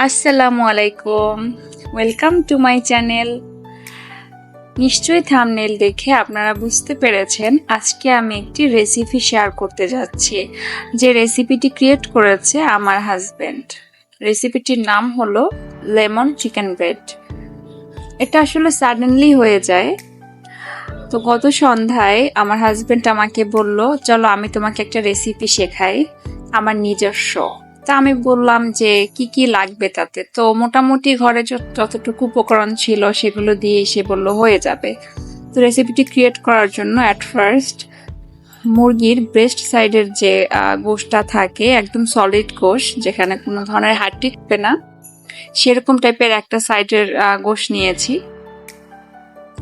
আসসালামু আলাইকুম, welcome to my channel. নিশ্চয়ই থাম্বনেল দেখে আপনারা বুঝতে পেরেছেন আজকে আমি একটি রেসিপি শেয়ার করতে যাচ্ছি, যে রেসিপিটি ক্রিয়েট করেছে আমার হাজবেন্ড। রেসিপিটির নাম হলো লেমন চিকেন ব্রেড। এটা আসলে সাডেনলি হয়ে যায়। তো গত সন্ধ্যায় আমার হাজবেন্ড আমাকে বলল, চলো আমি তোমাকে একটা রেসিপি শেখাই, আমার নিজস্ব। তা আমি বললাম যে কি কি লাগবে তাতে। তো মোটামুটি ঘরে যতটুকু উপকরণ ছিল সেগুলো দিয়ে সে বলল হয়ে যাবে। তো রেসিপিটি ক্রিয়েট করার জন্য অ্যাট ফার্স্ট মুরগির ব্রেস্ট সাইডের যে গোশটা থাকে, একদম সলিড গোশ, যেখানে কোনো ধরনের হাড্ডি থাকবে না, সেরকম টাইপের একটা সাইডের গোশ নিয়েছি।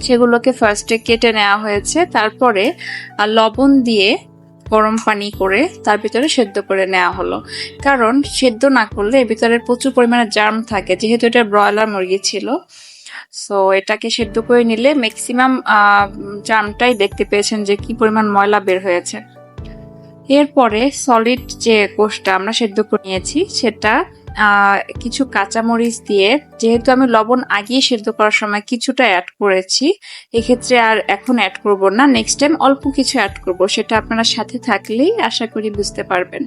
সেগুলোকে ফার্স্টে কেটে নেওয়া হয়েছে, তারপরে লবণ দিয়ে গরম পানি করে তার ভিতরে সেদ্ধ করে নেওয়া হলো। কারণ সেদ্ধ না করলে এর ভিতরে প্রচুর পরিমাণে জার্ম থাকে, যেহেতু এটা ব্রয়লার মুরগি ছিল। সো এটাকে সেদ্ধ করে নিলে ম্যাক্সিমাম জার্মটাই দেখতে পেয়েছেন যে কি পরিমাণ ময়লা বের হয়েছে। এরপরে সলিড যে গোশটা আমরা সেদ্ধ করে নিয়েছি সেটা কিছু কাঁচামরিচ দিয়ে, যেহেতু আমি লবণ আগেই সেদ্ধ করার সময় কিছুটা অ্যাড করেছি, এক্ষেত্রে আর এখন অ্যাড করব না, নেক্সট টাইম অল্প কিছু অ্যাড করব, সেটা আপনারা সাথে থাকলেই আশা করি বুঝতে পারবেন।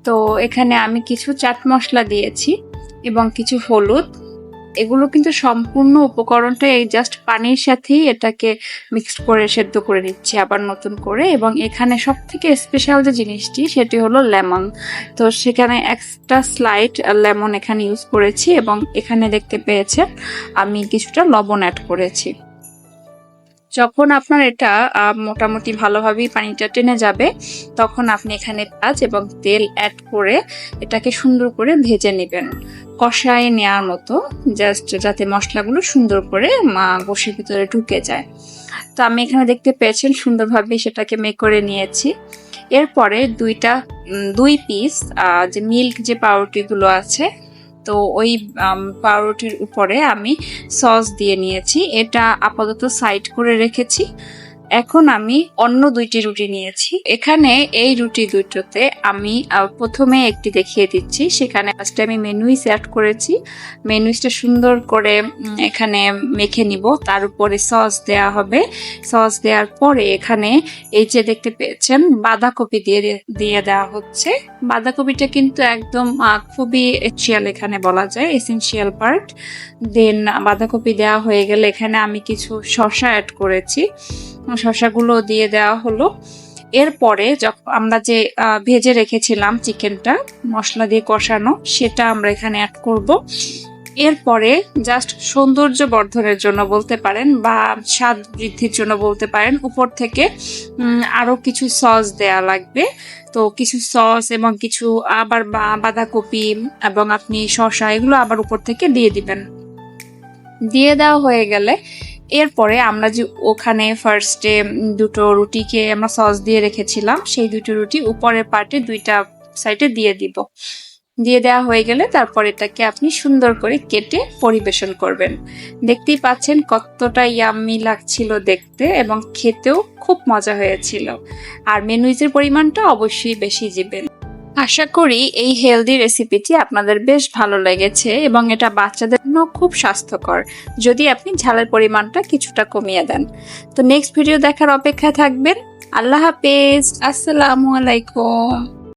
তো এখানে আমি কিছু চাট মশলা দিয়েছি এবং কিছু হলুদ। এগুলো কিন্তু সম্পূর্ণ উপকরণটা এই জাস্ট পানির সাথেই এটাকে মিক্সড করে সেদ্ধ করে নিচ্ছি আবার নতুন করে। এবং এখানে সব থেকে স্পেশাল যে জিনিসটি সেটি হলো লেমন। তো সেখানে এক্সট্রা স্লাইড লেমন এখানে ইউজ করেছি এবং এখানে দেখতে পেয়েছেন আমি কিছুটা লবণ অ্যাড করেছি। যখন আপনার এটা মোটামুটি ভালোভাবেই পানিটা টেনে যাবে, তখন আপনি এখানে পেঁয়াজ এবং তেল অ্যাড করে এটাকে সুন্দর করে ভেজে নেবেন, কষায় নেওয়ার মতো, জাস্ট যাতে মশলাগুলো সুন্দর করে গোশের ভিতরে ঢুকে যায়। তো আমি এখানে দেখতে পেয়েছেন সুন্দরভাবে সেটাকে মেক করে নিয়েছি। এরপরে দুই পিস যে মিল্ক যে পাউরুটিগুলো আছে, তো ওই পাউরুটির উপরে আমি সস দিয়ে নিয়েছি। এটা আপাতত সাইড করে রেখেছি। এখন আমি অন্য দুইটি রুটি নিয়েছি। এখানে এই রুটি দুটোতে আমি প্রথমে একটি দেখিয়ে দিচ্ছি। সেখানে ফার্স্টে আমি মেনুইস অ্যাড করেছি। মেনুইসটা সুন্দর করে এখানে মেখে নিব, তার উপরে সস দেওয়া হবে। সস দেওয়ার পরে এখানে এই যে দেখতে পেয়েছেন বাঁধাকপি দিয়ে দেওয়া হচ্ছে। বাঁধাকপিটা কিন্তু একদম খুবই এসেনশিয়াল, এখানে বলা যায় এসেনশিয়াল পার্ট। দেন বাঁধাকপি দেওয়া হয়ে গেলে এখানে আমি কিছু শসা অ্যাড করেছি, শসাগুলো দিয়ে দেওয়া হলো। এরপরে যখন আমরা যে ভেজে রেখেছিলাম চিকেনটা মশলা দিয়ে কষানো, সেটা আমরা এখানে অ্যাড করব। এরপরে জাস্ট সৌন্দর্য বর্ধনের জন্য বলতে পারেন বা স্বাদ বৃদ্ধির জন্য বলতে পারেন, উপর থেকে আরো কিছু সস দেয়া লাগবে। তো কিছু সস এবং কিছু আবার বাঁধাকপি এবং আপনি শসা এগুলো আবার উপর থেকে দিয়ে দিবেন। দিয়ে দেওয়া হয়ে গেলে এরপরে আমরা যে ওখানে ফার্স্টে দুটো রুটিকে আমরা সস দিয়ে রেখেছিলাম, সেই দুটো রুটি উপরের পার্টে দুইটা সাইডে দিয়ে দিব। দিয়ে দেওয়া হয়ে গেলে তারপর এটাকে আপনি সুন্দর করে কেটে পরিবেশন করবেন। দেখতেই পাচ্ছেন কতটা ইয়াম্মি লাগছিল দেখতে এবং খেতেও খুব মজা হয়েছিল। আর মেনুইজের পরিমাণটা অবশ্যই বেশি দিবেন। আশা করি এই হেলদি রেসিপিটি আপনাদের বেশ ভালো লেগেছে এবং এটা বাচ্চাদের জন্য খুব স্বাস্থ্যকর, যদি আপনি ঝালের পরিমাণটা কিছুটা কমিয়ে দেন। তো নেক্সট ভিডিও দেখার অপেক্ষায় থাকবেন। আল্লাহ হাফেজ, আসসালামু আলাইকুম।